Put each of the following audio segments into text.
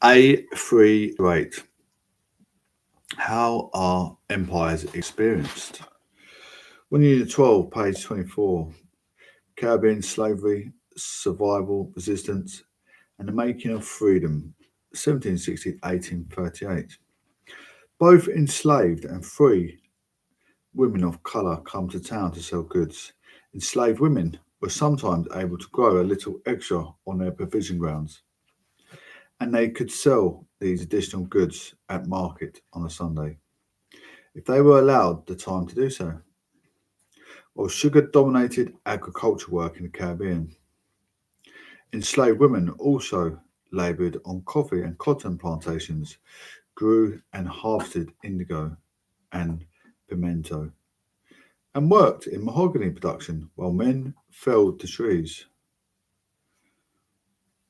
A328. How are empires experienced? When Unit 12, page 24, Caribbean slavery, survival, resistance, and the making of freedom, 1760 1838. Both enslaved and free women of colour come to town to sell goods. Enslaved women were sometimes able to grow a little extra on their provision grounds, and they could sell these additional goods at market on a Sunday, if they were allowed the time to do so. While sugar dominated agriculture work in the Caribbean, enslaved women also laboured on coffee and cotton plantations, grew and harvested indigo and pimento, and worked in mahogany production while men felled the trees.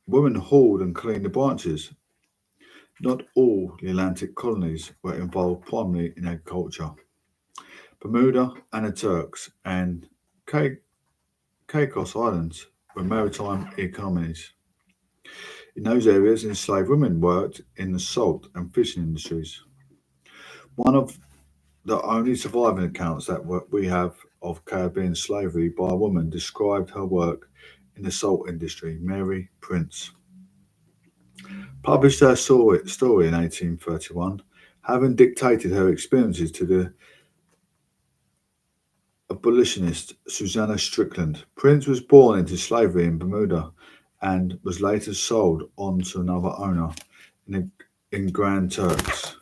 Women hauled and cleaned the branches. Not all the Atlantic colonies were involved primarily in agriculture. Bermuda and the Turks and Caicos Islands were maritime economies. In those areas, enslaved women worked in the salt and fishing industries. One of the only surviving accounts that we have of Caribbean slavery by a woman described her work in the salt industry. Mary Prince published her story in 1831, having dictated her experiences to the abolitionist Susanna Strickland. Prince was born into slavery in Bermuda and was later sold on to another owner in Grand Turks.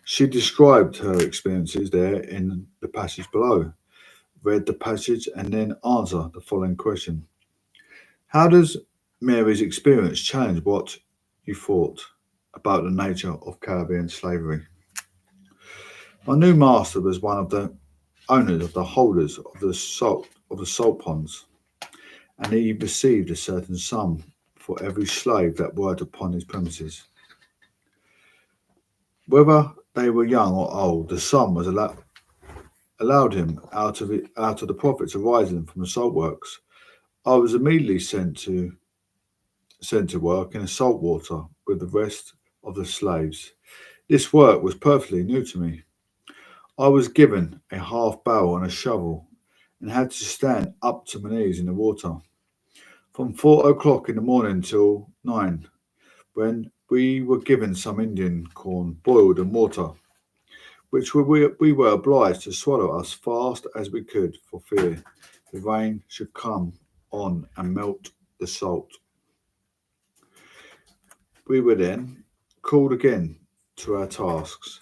She described her experiences there in the passage below. Read the passage and then answer the following question. How does Mary's experience challenge what you thought about the nature of Caribbean slavery? My new master was one of the owners of the holders of the salt ponds, and he received a certain sum for every slave that worked upon his premises. Whether they were young or old, the sum was allowed him out of the profits arising from the salt works. I was immediately sent to work in the salt water with the rest of the slaves. This work was perfectly new to me. I was given a half barrel and a shovel and had to stand up to my knees in the water from 4 o'clock in the morning till 9, when we were given some Indian corn boiled in water, which we were obliged to swallow as fast as we could for fear the rain should come on and melt the salt. We were then called again to our tasks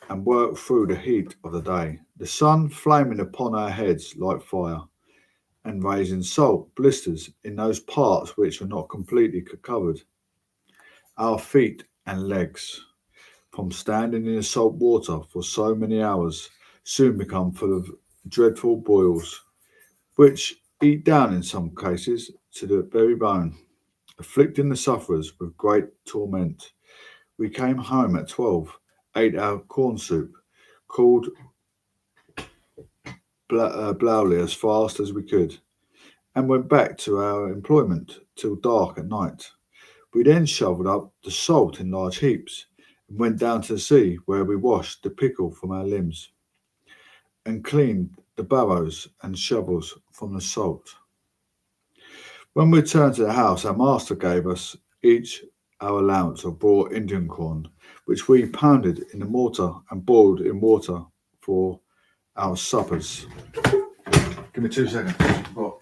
and worked through the heat of the day, the sun flaming upon our heads like fire, and raising salt blisters in those parts which were not completely covered. Our feet and legs, from standing in the salt water for so many hours, soon become full of dreadful boils, which eat down in some cases to the very bone, afflicting the sufferers with great torment. We came home at 12, ate our corn soup, called Blowley as fast as we could, and went back to our employment till dark at night. We then shovelled up the salt in large heaps and went down to the sea, where we washed the pickle from our limbs and cleaned the barrows and shovels from the salt. When we returned to the house, our master gave us each our allowance of raw Indian corn, which we pounded in the mortar and boiled in water for our suppers. Give me 2 seconds. Oh.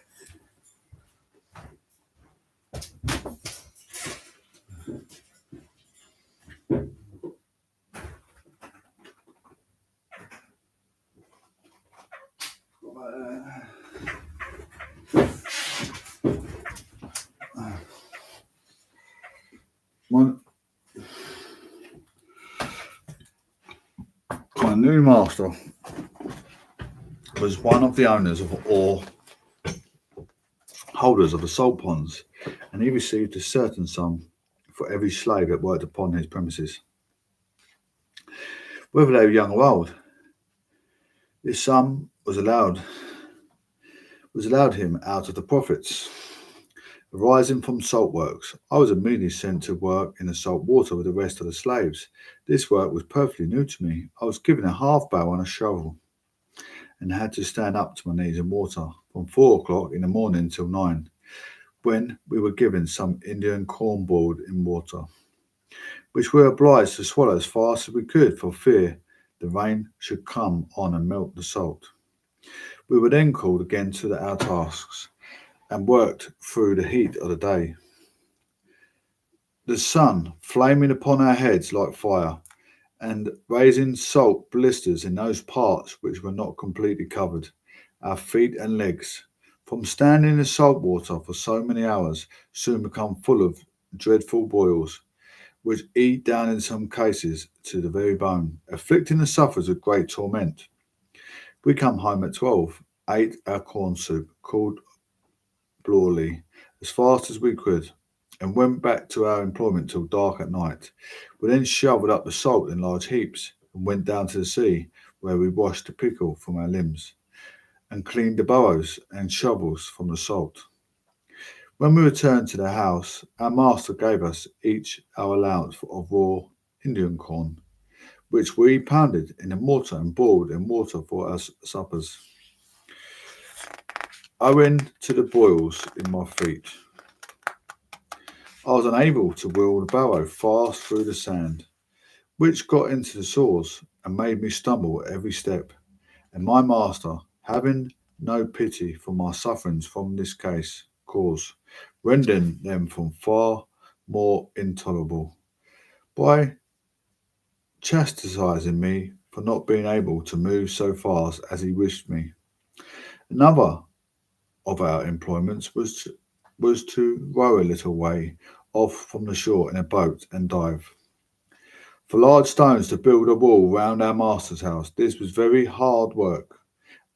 My new master was one of the owners of or holders of the salt ponds, and he received a certain sum for every slave that worked upon his premises. Whether they were young or old, this sum was allowed him out of the profits. Arising from salt works, I was immediately sent to work in the salt water with the rest of the slaves. This work was perfectly new to me. I was given a half bow and a shovel and had to stand up to my knees in water from 4 o'clock in the morning till 9, when we were given some Indian corn boiled in water, which we were obliged to swallow as fast as we could for fear the rain should come on and melt the salt. We were then called again to our tasks and worked through the heat of the day, the sun flaming upon our heads like fire, and raising salt blisters in those parts which were not completely covered, our feet and legs. From standing in the salt water for so many hours, soon become full of dreadful boils, which eat down in some cases to the very bone, afflicting the sufferers with great torment. We come home at 12, ate our corn soup, called blawly, as fast as we could, and went back to our employment till dark at night. We then shoveled up the salt in large heaps, and went down to the sea, where we washed the pickle from our limbs, and cleaned the burrows and shovels from the salt. When we returned to the house, our master gave us each our allowance of raw Indian corn, which we pounded in a mortar and boiled in water for our suppers. Owing to the boils in my feet, I was unable to wheel the barrow fast through the sand, which got into the sores and made me stumble at every step. And my master, having no pity for my sufferings from this cause, rendering them from far more intolerable, by chastising me for not being able to move so fast as he wished me. Another of our employments was to row a little way off from the shore in a boat and dive for large stones to build a wall round our master's house. This was very hard work,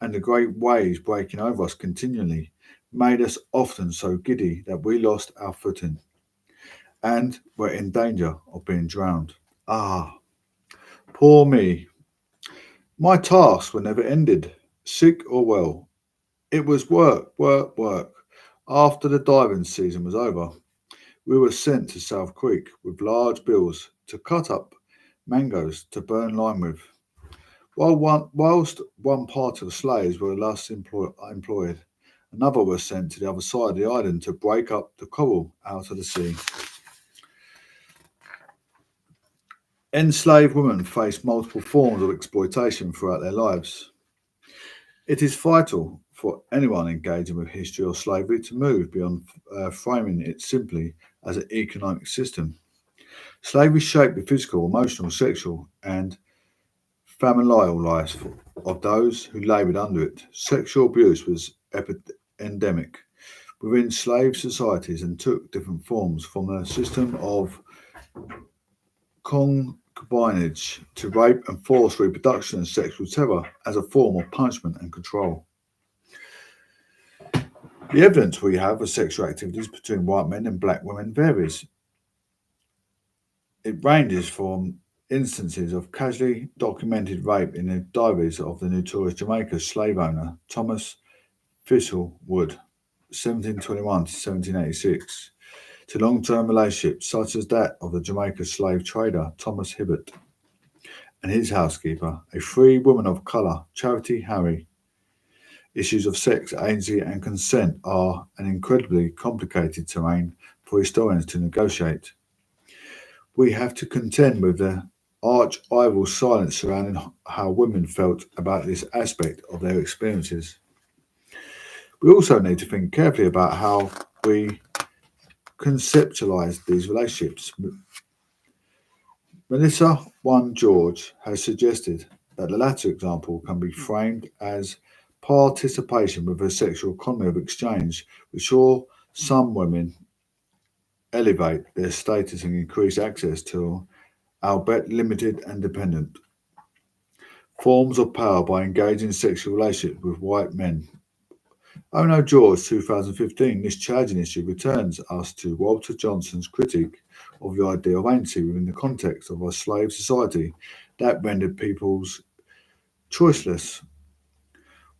and the great waves breaking over us continually made us often so giddy that we lost our footing and were in danger of being drowned. Ah, poor me! My tasks were never ended, sick or well. It was work, work, work. After the diving season was over, we were sent to South Creek with large bills to cut up mangoes to burn lime with. Whilst one part of the slaves were thus employed, another was sent to the other side of the island to break up the coral out of the sea. Enslaved women face multiple forms of exploitation throughout their lives. It is vital for anyone engaging with history or slavery to move beyond framing it simply as an economic system. Slavery shaped the physical, emotional, sexual, and familial lives of those who laboured under it. Sexual abuse was endemic within slave societies and took different forms, from a system of concubinage to rape and forced reproduction and sexual terror as a form of punishment and control. The evidence we have of sexual activities between white men and black women varies. It ranges from instances of casually documented rape in the diaries of the notorious Jamaica slave owner Thomas Thistlewood, 1721 to 1786, to long-term relationships such as that of the Jamaica slave trader Thomas Hibbert and his housekeeper, a free woman of colour, Charity Harry. Issues of sex, agency, and consent are an incredibly complicated terrain for historians to negotiate. We have to contend with the archival silence surrounding how women felt about this aspect of their experiences. We also need to think carefully about how we conceptualize these relationships. Melissa 1 George has suggested that the latter example can be framed as participation with a sexual economy of exchange, which saw some women elevate their status and increase access to, albeit limited and dependent, forms of power by engaging in sexual relationships with white men. Oh no, George, 2015, this challenging issue returns us to Walter Johnson's critique of the idea of agency within the context of a slave society that rendered peoples choiceless.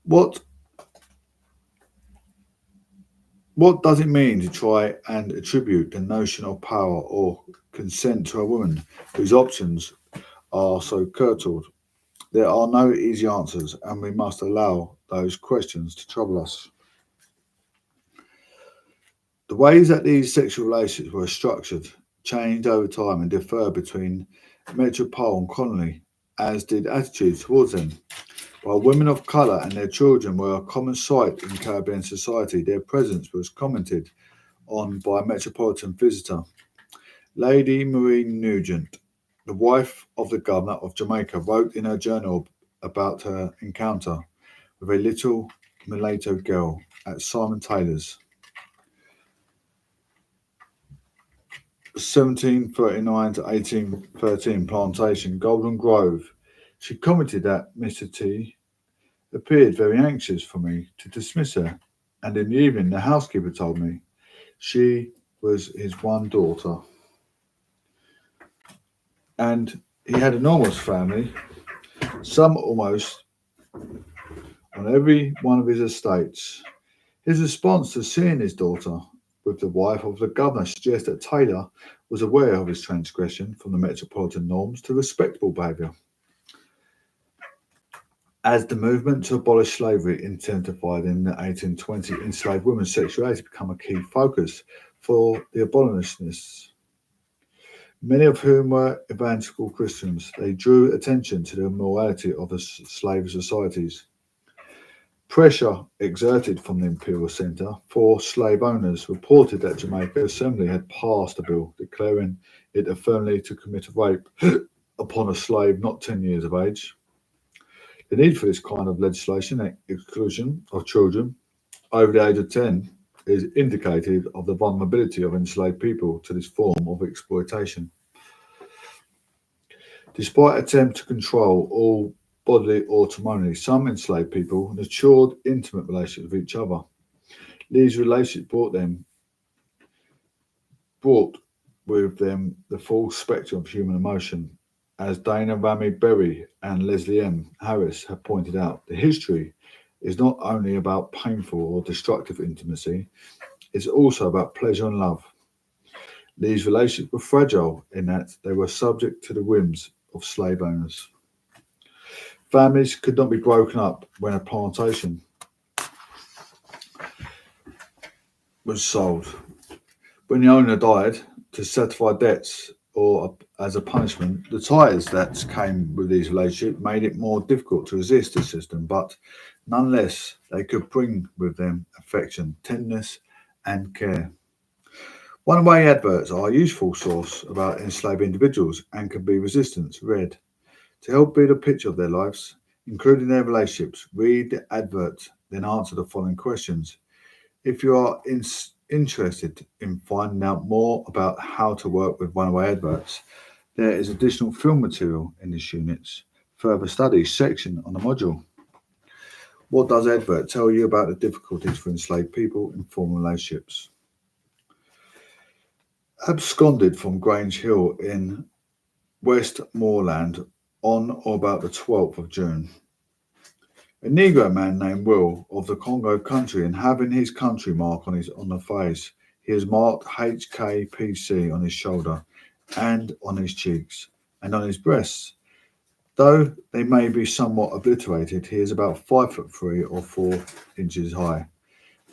What What does it mean to try and attribute the notion of power or consent to a woman whose options are so curtailed? There are no easy answers, and we must allow those questions to trouble us. The ways that these sexual relationships were structured changed over time and differed between metropole and colony, as did attitudes towards them. While women of colour and their children were a common sight in Caribbean society, their presence was commented on by a metropolitan visitor, Lady Marie Nugent, the wife of the governor of Jamaica, wrote in her journal about her encounter with a little mulatto girl at Simon Taylor's 1739 to 1813 plantation, Golden Grove. She commented that Mr. T appeared very anxious for me to dismiss her, and in the evening the housekeeper told me she was his one daughter, and he had an enormous family, some almost on every one of his estates. His response to seeing his daughter with the wife of the governor suggests that Taylor was aware of his transgression from the metropolitan norms to respectable behaviour. As the movement to abolish slavery intensified in the 1820s, enslaved women's sexuality became a key focus for the abolitionists, many of whom were evangelical Christians. They drew attention to the immorality of the slave societies. Pressure exerted from the Imperial Centre for slave owners reported that Jamaica Assembly had passed a bill declaring it a felony to commit a rape upon a slave not 10 years of age. The need for this kind of legislation, exclusion of children over the age of 10, is indicative of the vulnerability of enslaved people to this form of exploitation. Despite attempts to control all bodily autonomy, some enslaved people nurtured intimate relationships with each other. These relationships brought with them the full spectrum of human emotion. As Dana Ramey Berry and Leslie M. Harris have pointed out, the history is not only about painful or destructive intimacy, it's also about pleasure and love. These relationships were fragile in that they were subject to the whims of slave owners. Families could not be broken up when a plantation was sold. When the owner died, to satisfy debts or as a punishment, the ties that came with these relationships made it more difficult to resist the system, but nonetheless, they could bring with them affection, tenderness, and care. One-way adverts are a useful source about enslaved individuals and can be resistance read. To help build a picture of their lives, including their relationships, read the advert, then answer the following questions. If you are interested in finding out more about how to work with one-way adverts, there is additional film material in this unit's further studies section on the module. What does advert tell you about the difficulties for enslaved people in forming relationships? Absconded from Grange Hill in Westmoreland on or about the 12th of June. A Negro man named Will of the Congo country, and having his country mark on the face, he has marked HKPC on his shoulder and on his cheeks and on his breasts. Though they may be somewhat obliterated, he is about 5'3" or 4 inches high.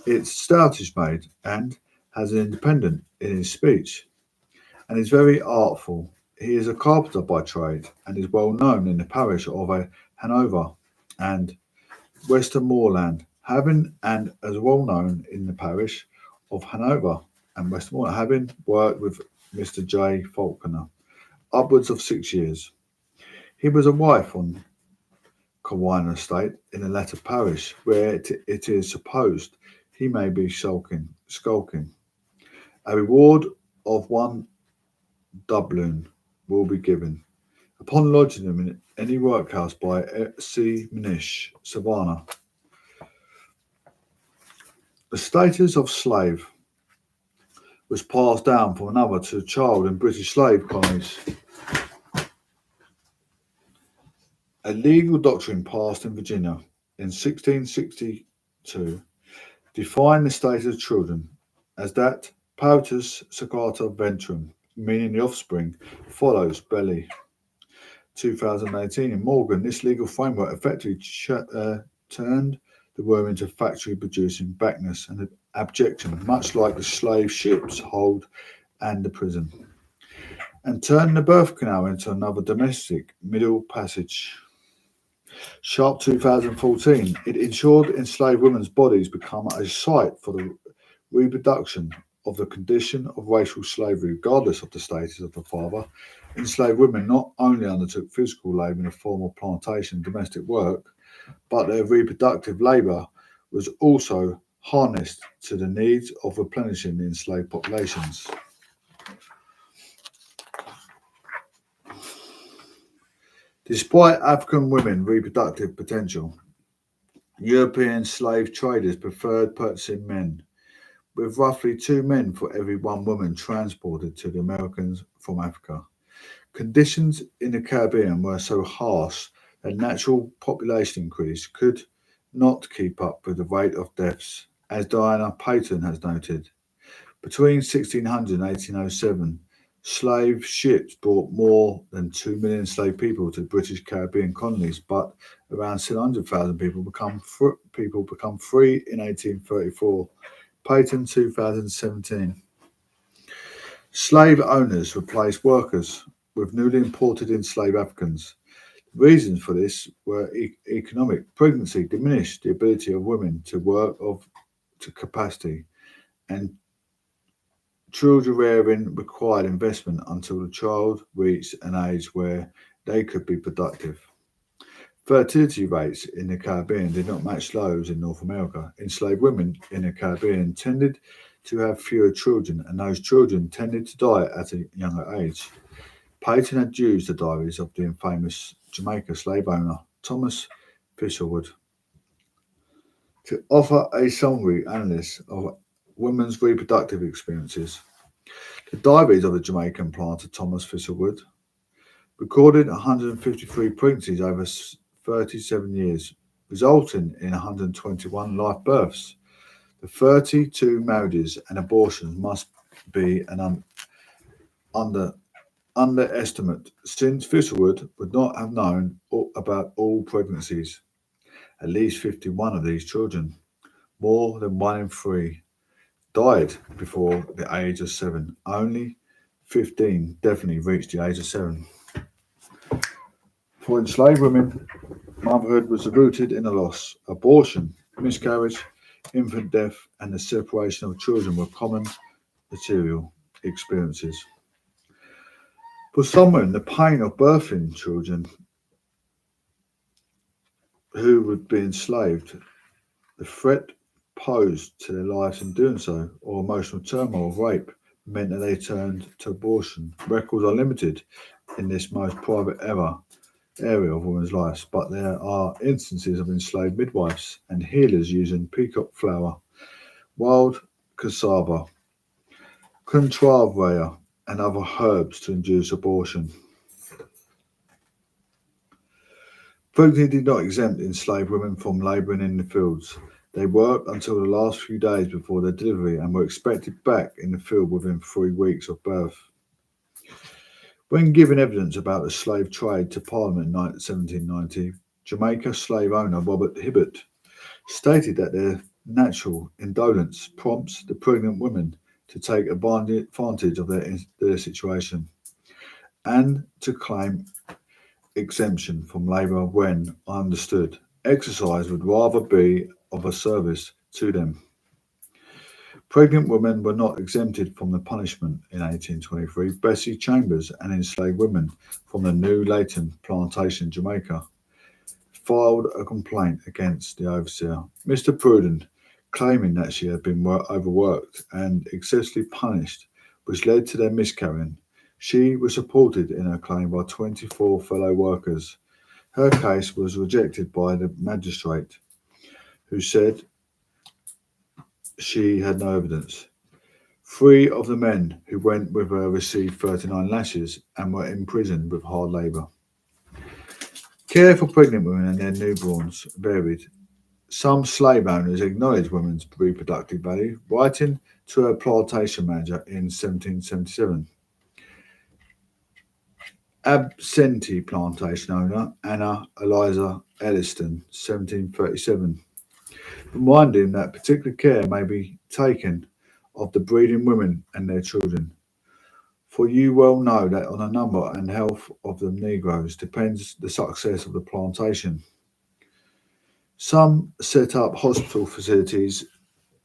It's stoutish made and has an independent in his speech and is very artful. He is a carpenter by trade and is well known in the parish of Hanover and Westmoreland, having and as well known in the parish of Hanover and Westmoreland, having worked with Mr. J. Falconer upwards of 6 years. He was a wife on Cawana Estate in the latter parish, where it is supposed he may be skulking. A reward of 1 doubloon will be given upon lodging him in any workhouse by C. Minish, Savannah. The status of slave was passed down from another to a child in British slave colonies. A legal doctrine passed in Virginia in 1662 Define the status of children as that partus saccata ventrum, meaning the offspring follows belly. 2018 in Morgan, this legal framework effectively turned the womb into factory producing backness and abjection, much like the slave ships hold and the prison, and turned the birth canal into another domestic middle passage. Sharp 2014, it ensured enslaved women's bodies become a site for the reproduction of the condition of racial slavery, regardless of the status of the father. Enslaved women not only undertook physical labour in the form of plantation and domestic work, but their reproductive labour was also harnessed to the needs of replenishing the enslaved populations. Despite African women's reproductive potential, European slave traders preferred purchasing men, with roughly 2 men for every 1 woman transported to the Americas from Africa. Conditions in the Caribbean were so harsh that natural population increase could not keep up with the rate of deaths, as Diana Payton has noted. Between 1600 and 1807, slave ships brought more than 2 million enslaved people to the British Caribbean colonies, but around 700,000 people become free in 1834. Payton 2017. Slave owners replaced workers with newly imported enslaved Africans. Reasons for this were economic. Pregnancy diminished the ability of women to work to capacity, and children rearing required investment until the child reached an age where they could be productive. Fertility rates in the Caribbean did not match those in North America. Enslaved women in the Caribbean tended to have fewer children, and those children tended to die at a younger age. Payton had used the diaries of the infamous Jamaica slave owner Thomas Fisherwood to offer a summary analysis of women's reproductive experiences. The diaries of the Jamaican planter Thomas Fisherwood recorded 153 pregnancies over 37 years, resulting in 121 live births. The 32 marriages and abortions must be an underestimate, since Fisherwood would not have known about all pregnancies. At least 51 of these children, more than 1 in 3, died before the age of 7. Only 15 definitely reached the age of 7. For enslaved women, motherhood was rooted in a loss. Abortion, miscarriage, infant death, and the separation of children were common material experiences. For some women, the pain of birthing children who would be enslaved, the threat posed to their lives in doing so, or emotional turmoil of rape, meant that they turned to abortion. Records are limited in this most private area of women's lives, but there are instances of enslaved midwives and healers using peacock flower, wild cassava, contravea, and other herbs to induce abortion. Pregnancy did not exempt enslaved women from labouring in the fields. They worked until the last few days before their delivery and were expected back in the field within 3 weeks of birth. When giving evidence about the slave trade to Parliament in 1790, Jamaica slave owner Robert Hibbert stated that their natural indolence prompts the pregnant women to take advantage of their situation and to claim exemption from labour when, understood, exercise would rather be of a service to them. Pregnant women were not exempted from the punishment in 1823. Bessie Chambers, an enslaved woman from the New Leighton plantation, Jamaica, filed a complaint against the overseer, Mr. Pruden, claiming that she had been overworked and excessively punished, which led to their miscarrying. She was supported in her claim by 24 fellow workers. Her case was rejected by the magistrate, who said she had no evidence. 3 of the men who went with her received 39 lashes and were imprisoned with hard labour. Care for pregnant women and their newborns varied. Some slave owners acknowledged women's reproductive value, writing to a plantation manager in 1777. Absentee plantation owner Anna Eliza Elliston, 1737, reminding that particular care may be taken of the breeding women and their children. For you well know that on the number and health of the Negroes depends the success of the plantation. Some set up hospital facilities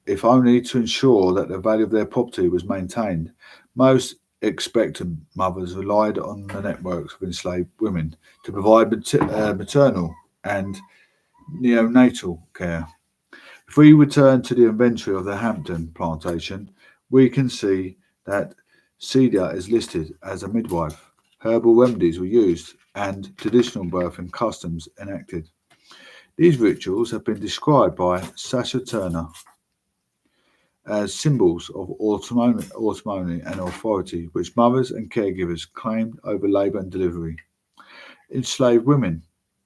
if only to ensure that the value of their property was maintained. Most expectant mothers relied on the networks of enslaved women to provide maternal and neonatal care. If we return to the inventory of the Hampton plantation, we can see that Celia is listed as a midwife. Herbal remedies were used and traditional birthing customs enacted. These rituals have been described by Sasha Turner as symbols of autonomy and authority which mothers and caregivers claimed over labour and delivery. Enslaved women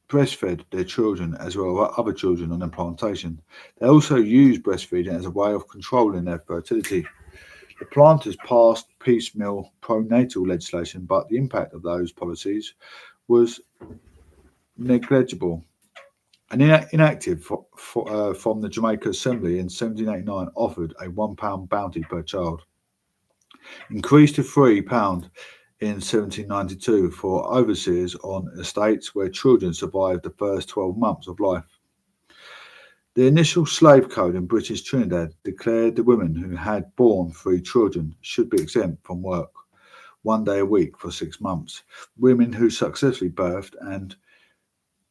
breastfed their children as well as other children on the plantation. They also used breastfeeding as a way of controlling their fertility. The planters passed piecemeal pro-natal legislation, but the impact of those policies was negligible. An inactive from the Jamaica Assembly in 1789 offered a £1 bounty per child, increased to £3 in 1792 for overseers on estates where children survived the first 12 months of life. The initial slave code in British Trinidad declared the women who had borne 3 children should be exempt from work 1 day a week for 6 months. Women who successfully birthed and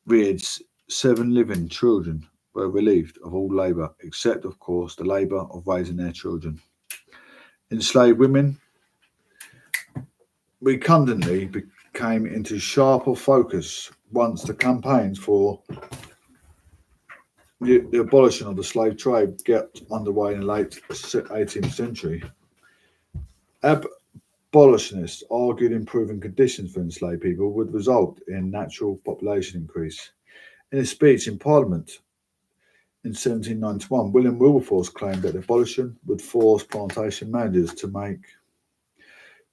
reared 7 living children were relieved of all labour, except, of course, the labour of raising their children. Enslaved women recurrently came into sharper focus once the campaigns for the abolition of the slave trade got underway in the late 18th century. Abolitionists argued improving conditions for enslaved people would result in natural population increase. In a speech in Parliament in 1791, William Wilberforce claimed that abolition would force plantation managers to make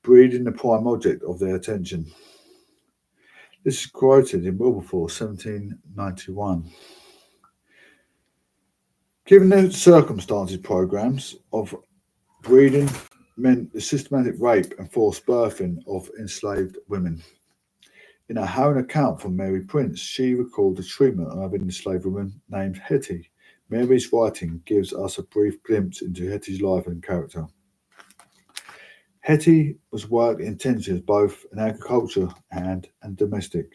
breeding the prime object of their attention. This is quoted in Wilberforce 1791. Given the circumstances, programs of breeding meant the systematic rape and forced birthing of enslaved women. In a Harran account from Mary Prince, she recalled the treatment of an enslaved woman named Hetty. Mary's writing gives us a brief glimpse into Hetty's life and character. Hetty was worked intensely as both in agriculture and domestic.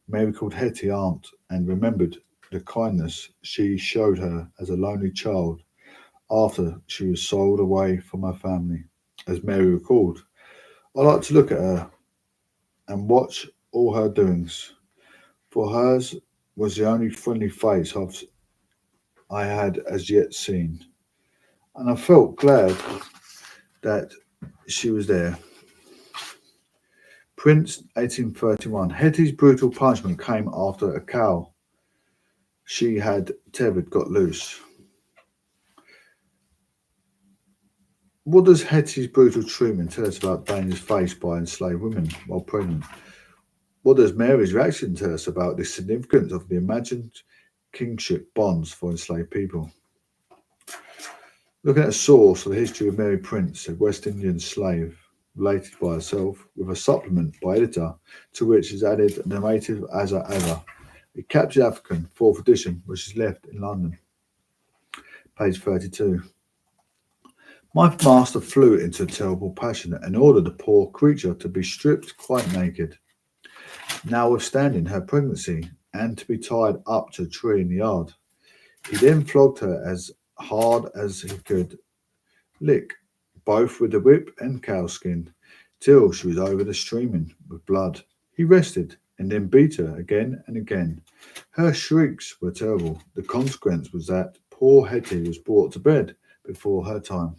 Mary called Hetty aunt and remembered the kindness she showed her as a lonely child after she was sold away from her family. As Mary recalled, I like to look at her and watch all her doings, for hers was the only friendly face I had as yet seen, and I felt glad that she was there. Prince, 1831. Hetty's brutal punishment came after a cow she had tethered got loose. What does Hetty's brutal treatment tell us about dangers faced by enslaved women while pregnant? What does Mary's reaction tell us about the significance of the imagined kingship bonds for enslaved people? Looking at a source of the history of Mary Prince, a West Indian slave, related by herself, with a supplement by editor, to which is added a narrative as a captured African, 4th edition, which is left in London. Page 32. My master flew into a terrible passion and ordered the poor creature to be stripped quite naked, notwithstanding her pregnancy, and to be tied up to a tree in the yard. He then flogged her as hard as he could lick, both with the whip and cowskin, till she was over the streaming with blood. He rested, and then beat her again and again. Her shrieks were terrible. The consequence was that poor Hetty was brought to bed before her time,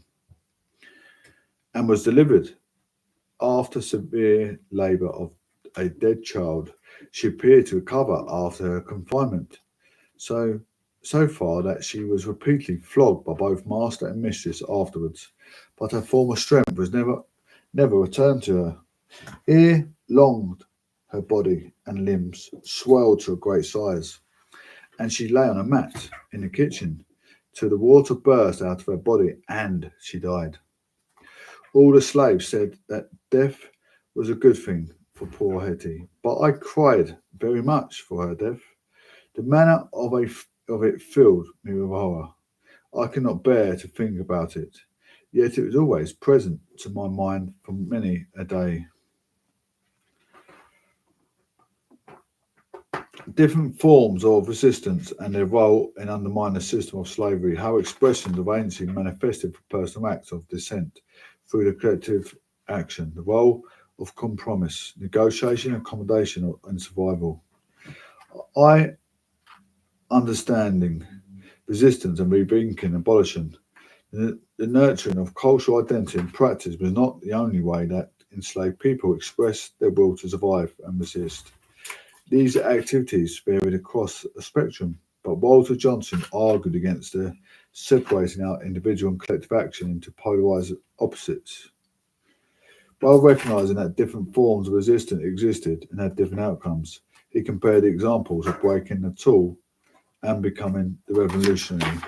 and was delivered after severe labour of a dead child. She appeared to recover after her confinement. So so far that she was repeatedly flogged by both master and mistress afterwards, but her former strength was never returned to her. Ere long her body and limbs swelled to a great size, and she lay on a mat in the kitchen till the water burst out of her body and she died. All the slaves said that death was a good thing for poor Hetty, but I cried very much for her death. The manner of it filled me with horror. I could not bear to think about it, yet it was always present to my mind for many a day. Different forms of resistance and their role in undermining the system of slavery, how expressions of agency manifested for personal acts of dissent through the collective action, the role of compromise, negotiation, accommodation, and survival. I understanding resistance and rethinking abolition. The nurturing of cultural identity and practice was not the only way that enslaved people expressed their will to survive and resist. These activities varied across a spectrum, but Walter Johnson argued against the separating out individual and collective action into polarized opposites. While recognizing that different forms of resistance existed and had different outcomes, he compared the examples of breaking the tool and becoming the revolutionary.